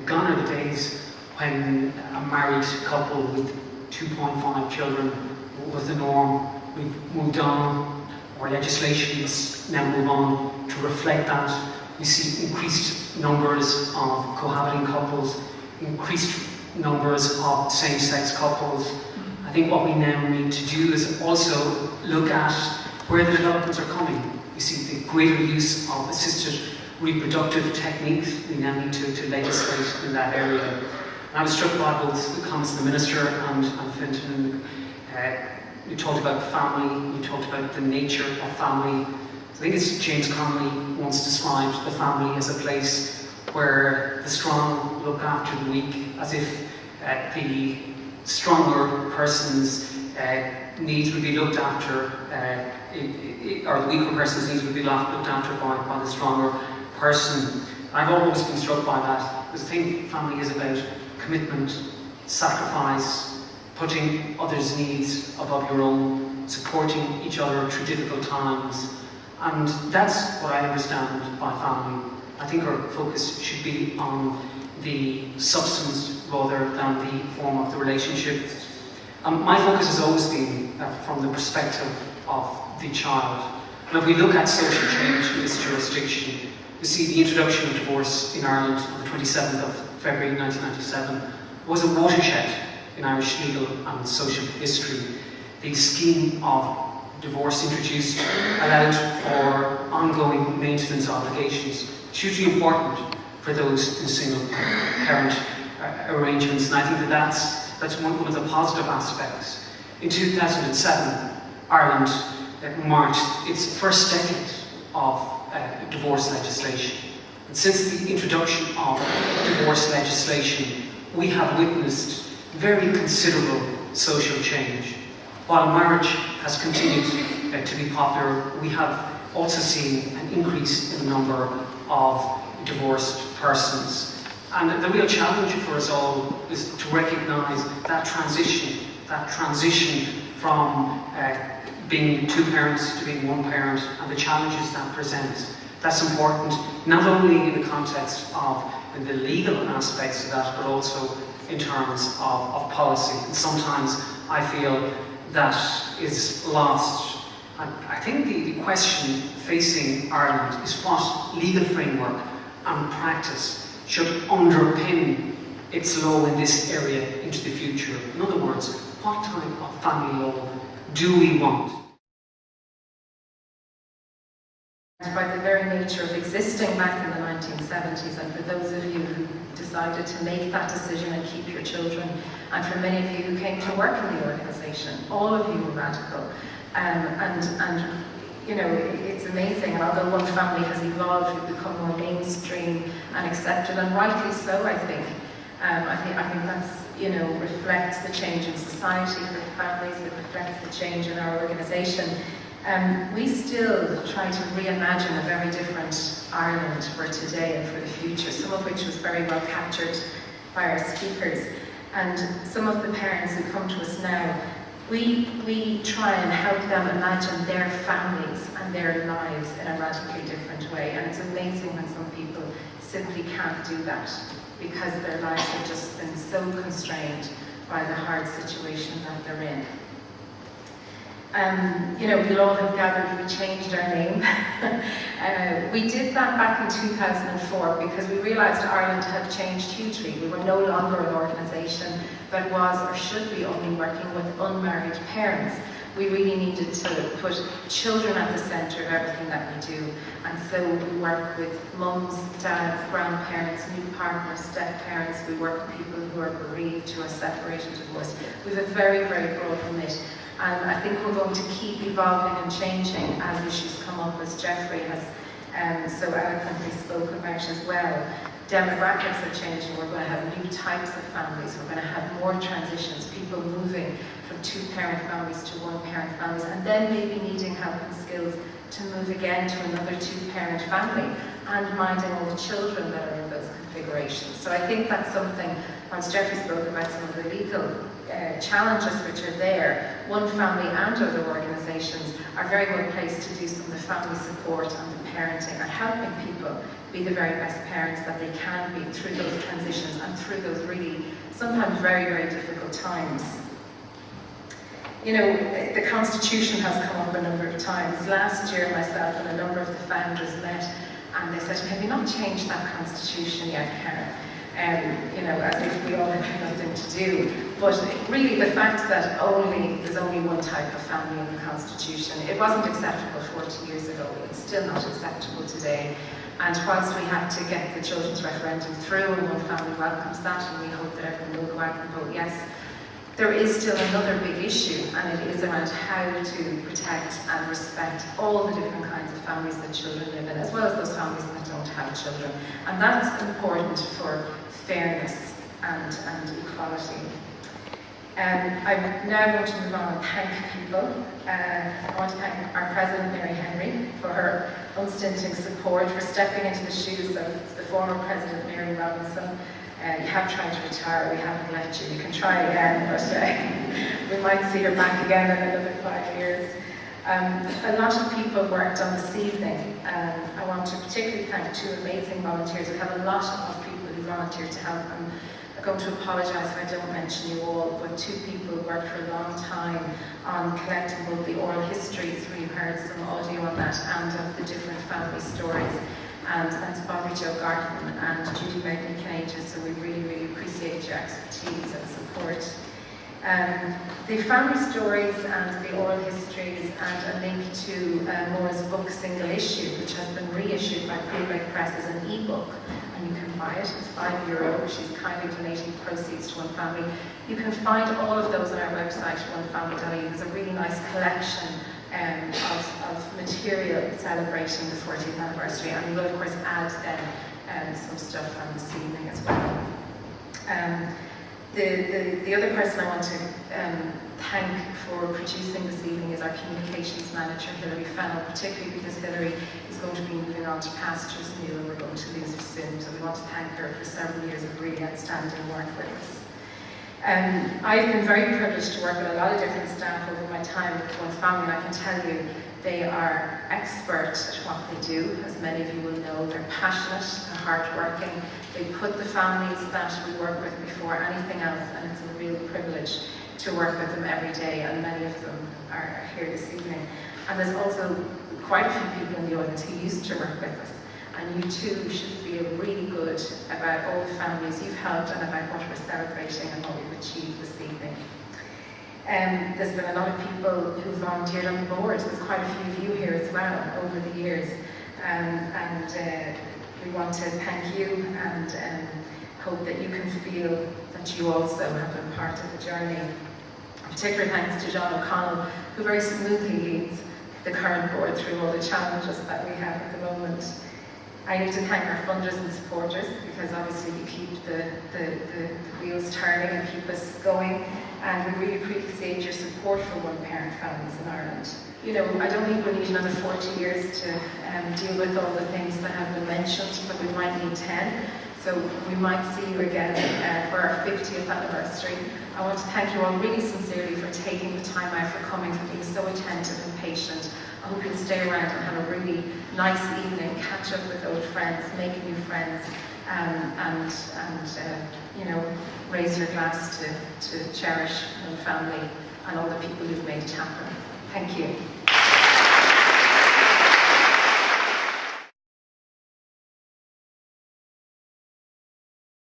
Gone are the days when a married couple with 2.5 children was the norm. We've moved on. Our legislation is now moved on to reflect that. We see increased numbers of cohabiting couples, increased numbers of same-sex couples. I think what we now need to do is also look at where the developments are coming. We see the greater use of assisted reproductive techniques. We now need to legislate in that area. And I was struck by both the comments of the Minister and Fintan. You talked about family, you talked about the nature of family. I think it's James Connolly once described the family as a place where the strong look after the weak, as if the stronger person's needs would be looked after, or the weaker person's needs would be looked after by the stronger person. I've always been struck by that, because I think family is about commitment, sacrifice, putting others' needs above your own, supporting each other through difficult times. And that's what I understand by family. I think our focus should be on the substance rather than the form of the relationship. My focus has always been from the perspective of the child. And if we look at social change in this jurisdiction, we see the introduction of divorce in Ireland on the 27th of February 1997 was a watershed in Irish legal and social history. The scheme of divorce introduced allowed for ongoing maintenance obligations, hugely important for those in single parent arrangements, and I think that's one of the positive aspects. In 2007, Ireland marked its first decade of divorce legislation. And since the introduction of divorce legislation, we have witnessed very considerable social change. While marriage has continued to be popular, we have also seen an increase in the number of divorced persons. And the real challenge for us all is to recognise that transition from being two parents to being one parent, and the challenges that presents. That's important, not only in the context of the legal aspects of that, but also in terms of policy. And sometimes I feel that is lost. And I think the question facing Ireland is what legal framework and practice should underpin its law in this area into the future. In other words, what type of family law do we want? By the very nature of existing back in the 1970s, and for those of you who decided to make that decision and keep your children, and for many of you who came to work in the organisation, all of you were radical. And you know, it's amazing, and although one family has evolved, we've become more mainstream and accepted, and rightly so, I think. I think that's, you know, reflects the change in society for families, it reflects the change in our organisation. We still try to reimagine a very different Ireland for today and for the future, some of which was very well captured by our speakers. And some of the parents who come to us now, we try and help them imagine their families and their lives in a radically different way. And it's amazing when some people simply can't do that because their lives have just been so constrained by the hard situation that they're in. You know, we'll all have gathered we changed our name. We did that back in 2004 because we realised Ireland had changed hugely. We were no longer an organisation that was or should be only working with unmarried parents. We really needed to put children at the centre of everything that we do. And so we work with mums, dads, grandparents, new partners, step-parents. We work with people who are bereaved, who are separated, divorced. We have a very, very broad remit. And I think we're going to keep evolving and changing as issues come up, as Geoffrey has so eloquently spoken about as well. Demographics are changing. We're going to have new types of families. We're going to have more transitions, people moving from two-parent families to one-parent families, and then maybe needing help and skills to move again to another two-parent family, and minding all the children that are in those configurations. So I think that's something, once Geoffrey spoke about some of the legal challenges which are there, One Family and other organisations are very well placed to do some of the family support and the parenting and helping people be the very best parents that they can be through those transitions and through those really sometimes very, very difficult times. You know, the Constitution has come up a number of times. Last year, myself and a number of the founders met, and they said to me, have you not changed that Constitution yet, Karen? You know, as if we all have nothing to do. But really, the fact that there's only one type of family in the Constitution, it wasn't acceptable 40 years ago. It's still not acceptable today. And whilst we have to get the children's referendum through, and One Family welcomes that, and we hope that everyone will go out and vote yes, there is still another big issue, and it is around how to protect and respect all the different kinds of families that children live in, as well as those families that don't have children. And that's important for fairness and equality. I now want to move on and thank people. I want to thank our President, Mary Henry, for her unstinting support, for stepping into the shoes of the former President, Mary Robinson. You have tried to retire, we haven't let you. You can try again, but we might see her back again in another 5 years. A lot of people worked on this evening. I want to particularly thank two amazing volunteers. We have a lot of people who volunteered to help. I'm going to apologise if I don't mention you all, but two people worked for a long time on collecting both the oral histories, we heard some audio on that, and of the different family stories. And thanks Bobby Jo Garton and Judy Megnan-Canadian, so we really, really appreciate your expertise and support. The family stories and the oral histories and a link to Maura's book Single Issue, which has been reissued by Public Press as an e-book, and you can buy it. It's €5. She's kindly donating proceeds to One Family. You can find all of those on our website, onefamily.ie. There's a really nice collection of material celebrating the 40th anniversary, and we will of course add then some stuff from this evening as well. The other person I want to thank for producing this evening is our communications manager, Hilary Fennell, particularly because Hilary is going to be moving on to pastures new and we're going to lose her soon, so we want to thank her for several years of really outstanding work with us. I've been very privileged to work with a lot of different staff over my time with One Family, and I can tell you they are expert at what they do. As many of you will know, they're passionate, they're hardworking, they put the families that we work with before anything else, and it's a real privilege to work with them every day, and many of them are here this evening. And there's also quite a few people in the audience who used to work with us. And you too should feel really good about all the families you've helped and about what we're celebrating and what we've achieved this evening. There's been a lot of people who volunteered on the board. There's quite a few of you here as well over the years. We want to thank you and hope that you can feel that you also have been part of the journey. Particular thanks to John O'Connell, who very smoothly leads the current board through all the challenges that we have at the moment. I need to thank our funders and supporters, because obviously you keep the wheels turning and keep us going, and we really appreciate your support for one-parent families in Ireland. You know, I don't think we need another 40 years to deal with all the things that have been mentioned, but we might need 10. So we might see you again for our 50th anniversary. I want to thank you all really sincerely for taking the time out, for coming, for being so attentive and patient. I hope you'll stay around and have a really nice evening, catch up with old friends, make new friends, and you know, raise your glass to Cherish and family and all the people who've made it happen. Thank you.